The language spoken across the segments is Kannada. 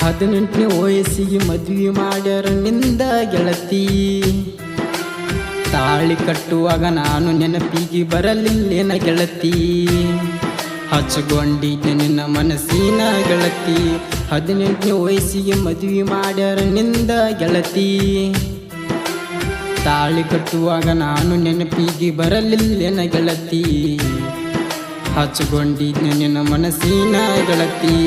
18ನೇ ವಯಸ್ಸಿಗೆ ಮದುವೆ ಮಾಡ್ಯಾರ ನಿಂದ ಗೆಳತಿ. ತಾಳಿ ಕಟ್ಟುವಾಗ ನಾನು ನೆನಪಿಗೆ ಬರಲಿಲ್ಲೇನ ಗೆಳತಿ. ಹಚ್ಕೊಂಡಿದ್ದೆ ನಿನ್ನ ಮನಸ್ಸಿನ ಗೆಳತಿ. 18ನೇ ವಯಸ್ಸಿಗೆ ಮದುವೆ ಮಾಡ್ಯಾರ ನಿಂದ ಗೆಳತಿ. ತಾಳಿ ಕಟ್ಟುವಾಗ ನಾನು ನೆನಪಿಗೆ ಬರಲಿಲ್ಲೇನ ಗೆಳತಿ. ಹಚ್ಕೊಂಡಿದ್ದೆ ನಿನ್ನ ಮನಸ್ಸಿನ ಗೆಳತಿ.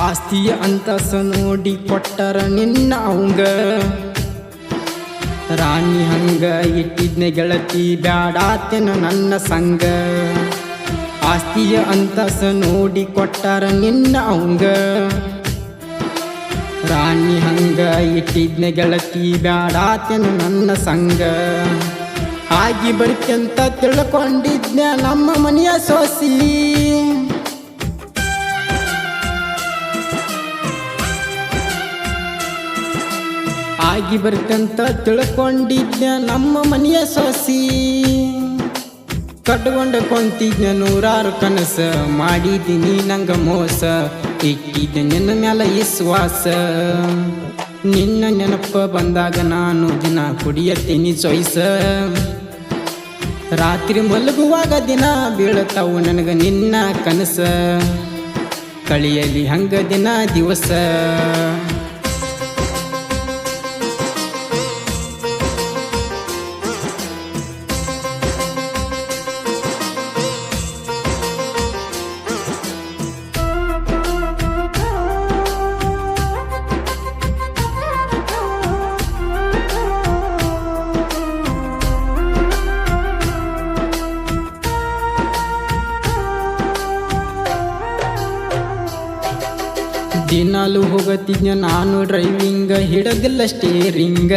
ಆಸ್ತಿಯ ಅಂತಸ ನೋಡಿ ಕೊಟ್ಟರ ನಿನ್ನ ಅವಂಗ. ರಾಣಿ ಹಂಗ ಇಟ್ಟಿದ್ನೆ ಗೆಳತಿ ಬ್ಯಾಡಾತೆನ ನನ್ನ ಸಂಗ. ಆಸ್ತಿಯ ಅಂತಸ ನೋಡಿ ಕೊಟ್ಟರ ನಿನ್ನ ಅವಂಗ. ರಾಣಿ ಹಂಗ ಇಟ್ಟಿದ್ನೆ ಗೆಳತಿ ಬ್ಯಾಡಾತೆನ ನನ್ನ ಸಂಗ. ಆಗಿ ಬರ್ಕಂತ ತಿಳ್ಕೊಂಡಿದ್ನೆ ನಮ್ಮ ಮನೆಯ ಸೊಸಿ. ಆಗಿ ಬರ್ತಂತ ತಿಳ್ಕೊಂಡಿದ್ದೆ ನಮ್ಮ ಮನೆಯ ಸೊಸಿ. ಕಟ್ಕೊಂಡು ಕೊಂತಿದ್ದೆ ನೂರಾರು ಕನಸ. ಮಾಡಿದ್ದೀನಿ ನಂಗ ಮೋಸ. ಇಟ್ಟಿದ್ದೆ ನಿನ್ನ ಮ್ಯಾಲ ವಿಶ್ವಾಸ. ನಿನ್ನ ನೆನಪ ಬಂದಾಗ ನಾನು ದಿನ ಕುಡಿಯತ್ತೀನಿ ಚೊಯ್ಸ. ರಾತ್ರಿ ಮಲಗುವಾಗ ದಿನ ಬೀಳತಾವು ನನಗ ನಿನ್ನ ಕನಸ. ಕಳಿಯಲಿ ಹಂಗ ದಿನ ದಿವಸ. ದಿನಾಲು ಹೋಗತಿದ್ನ ನಾನು ಡ್ರೈವಿಂಗ. ಹಿಡದಿಲ್ಲ ಸ್ಟೇರಿಂಗ.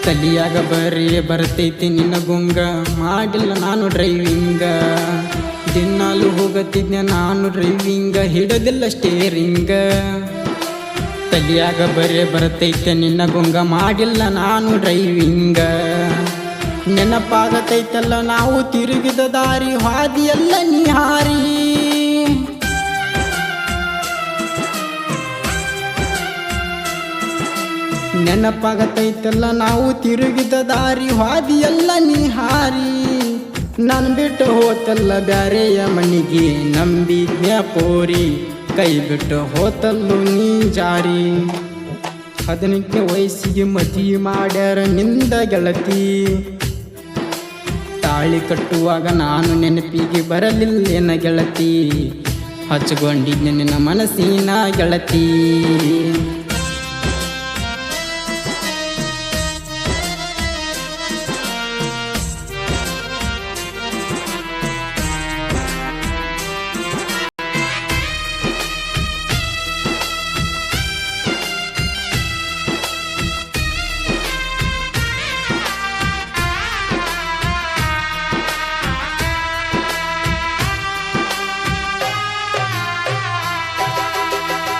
ತಲಿಯಾಗ ಬರ್ತೈತಿ ನಿನ್ನ ಗುಂಗ. ಮಾಡಿಲ್ಲ ನಾನು ಡ್ರೈವಿಂಗ. ದಿನಾಲು ಹೋಗತಿದ್ನ ನಾನು ಡ್ರೈವಿಂಗ. ಹಿಡದಿಲ್ಲ ಸ್ಟೇರಿಂಗ. ತಲಿಯಾಗ ಬರ್ತೈತೆ ನಿನ್ನ ಗುಂಗ. ಮಾಡಿಲ್ಲ ನಾನು ಡ್ರೈವಿಂಗ. ನೆನಪಾಗತೈತಲ್ಲ ನಾವು ತಿರುಗಿದ ದಾರಿ. ಹಾದಿಯಲ್ಲ ನೀ ಹಾರಿ. ನೆನಪಾಗತೈತಲ್ಲ ನಾವು ತಿರುಗಿದ ದಾರಿ. ಹಾದಿಯಲ್ಲ ನೀ ಹಾರಿ. ನಾನು ಬಿಟ್ಟು ಹೋತಲ್ಲ ಬ್ಯಾರೆಯ ಮನಿಗೆ. ನಂಬಿದ್ಯ ಪೋರಿ ಕೈ ಬಿಟ್ಟು ಹೋತಲ್ಲು ನೀ ಜಾರಿ. 18ನೇ ವಯಸ್ಸಿಗೆ ಮದುವೆ ಮಾಡ್ಯಾರ ನಿಂದ ಗೆಳತಿ. ತಾಳಿ ಕಟ್ಟುವಾಗ ನಾನು ನೆನಪಿಗೆ ಬರಲಿಲ್ಲೇನ ಗೆಳತಿ. ಹಚ್ಕೊಂಡಿದ್ದೆ ನಿನ್ನ ಮನಸ್ಸಿನ ಗೆಳತಿ.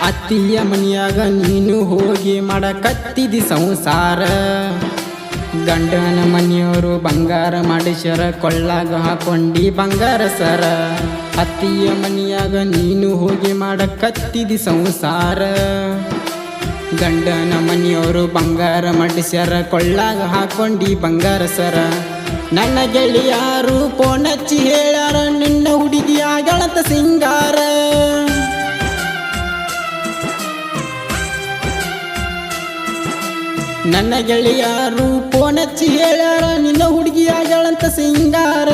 ಅತ್ತಿಯ ಮನೆಯಾಗ ನೀನು ಹೋಗಿ ಮಾಡಕತ್ತಿದಿ ಸಂಸಾರ. ಗಂಡನ ಮನೆಯವರು ಬಂಗಾರ ಮಾಡಿಸ್ಯಾರ. ಕೊಳ್ಳಾಗ ಹಾಕೊಂಡಿ ಬಂಗಾರ ಸರ. ಅತ್ತಿಯ ಮನೆಯಾಗ ನೀನು ಹೋಗಿ ಮಾಡಕತ್ತಿದಿ ಸಂಸಾರ. ಗಂಡನ ಮನೆಯವರು ಬಂಗಾರ ಮಾಡಿಸ್ಯಾರ. ಕೊಳ್ಳಾಗ ಹಾಕೊಂಡಿ ಬಂಗಾರ ಸರ. ನನ್ನ ಗೆಳೆಯಾರು ಫೋನ್ ಹಚ್ಚಿ ಹೇಳ್ಯಾರ ನಿನ್ನ ಹುಡುಗಿ ಆಗಳಂತ ಸಿಂಗಾರ. ನನ್ನ ಗೆಳೆಯಾರು ಫೋನ್ ಹಚ್ಚಿ ಹೇಳ್ಯಾರ ನಿನ್ನ ಹುಡುಗಿ ಆಗ್ಯಾಳಂತ ಸಿಂಗಾರ.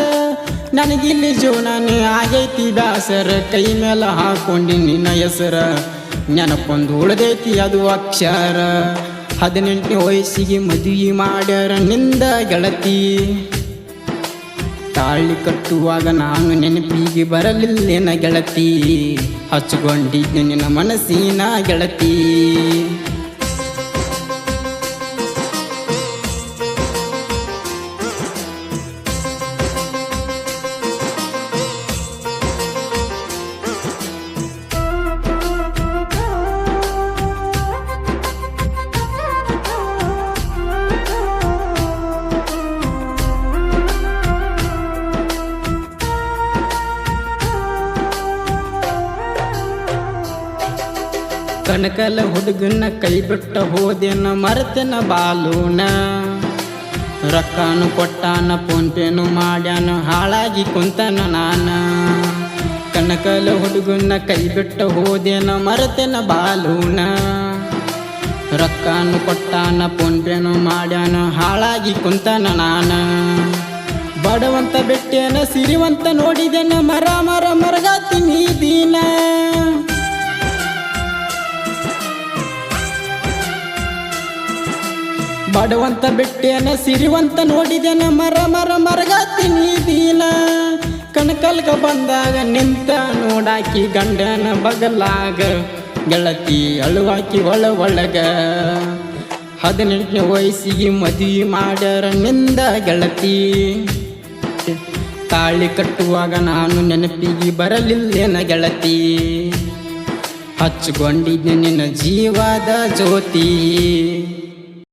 ನನಗಿಲ್ಲಿ ಜೀವನನೇ ಆಗೈತಿ ಬ್ಯಾಸರ. ಕೈ ಮೇಲೆ ಹಾಕೊಂಡಿ ನಿನ್ನ ಹೆಸರ. ನೆನಪೊಂದು ಉಳ್ದೈತಿ ಅದು ಅಕ್ಷರ. 18ನೇ ವಯಸ್ಸಿಗೆ ಮದುವೆ ಮಾಡ್ಯಾರ ನಿಂದ ಗೆಳತಿ. ತಾಳಿ ಕಟ್ಟುವಾಗ ನಾನು ನೆನಪಿಗೆ ಬರಲಿಲ್ಲೇನ ಗೆಳತಿ. ಹಚ್ಕೊಂಡಿದ್ದೆ ನಿನ್ನ ಮನಸ್ಸಿನ ಗೆಳತಿ. ಕನಕಲ ಹುಡುಗನ ಕೈ ಬಿಟ್ಟ ಹೋದೆನ ಮರೆತೆನ ಬಾಲೂನ ರೊಕ್ಕನು ಕೊಟ್ಟಾನ ಫೋನ್ ಪೇನು ಮಾಡ್ಯಾನ ಹಾಳಾಗಿ ಕುಂತನ ನಾನ ಕನಕಲ ಹುಡುಗನ ಕೈ ಬಿಟ್ಟ ಹೋದೆನ ಮರೆತೆನ ಬಾಲೂನ ರೊಕ್ಕನು ಕೊಟ್ಟಾನ ಫೋನ್ ಪೇನು ಮಾಡ್ಯಾನ ಹಾಳಾಗಿ ಕುಂತನ ನಾನ ಬಡವಂತ ಬೆಟ್ಟೇನ ಸಿರಿವಂತ ನೋಡಿದೆನ ಮರ ಮರ ಮರಗಾತೀನಿ ದೀನ ಬಡವಂತ ಬೆಟ್ಟೇನ ಸಿರಿವಂತ ನೋಡಿದೆನ ಮರ ಮರ ಮರಗಾತೀನಿ ದೀನ ಕಣಕಲ್ಗ ಬಂದಾಗ ನಿಂತ ನೋಡಾಕಿ ಗಂಡನ ಬಗಲಾಗ ಗೆಳತಿ ಅಳುವಾಕಿ ಒಳಗ 18ನೇ ವಯಸ್ಸಿಗೆ ಮದುವೆ ಮಾಡ್ಯಾರ ನಿಂದ ಗೆಳತಿ ತಾಳಿ ಕಟ್ಟುವಾಗ ನಾನು ನೆನಪಿಗೆ ಬರಲಿಲ್ಲೇನ ಗೆಳತಿ ಹಚ್ಕೊಂಡಿದ್ದೆ ನಿನ್ನ ಜೀವದ ಜ್ಯೋತಿ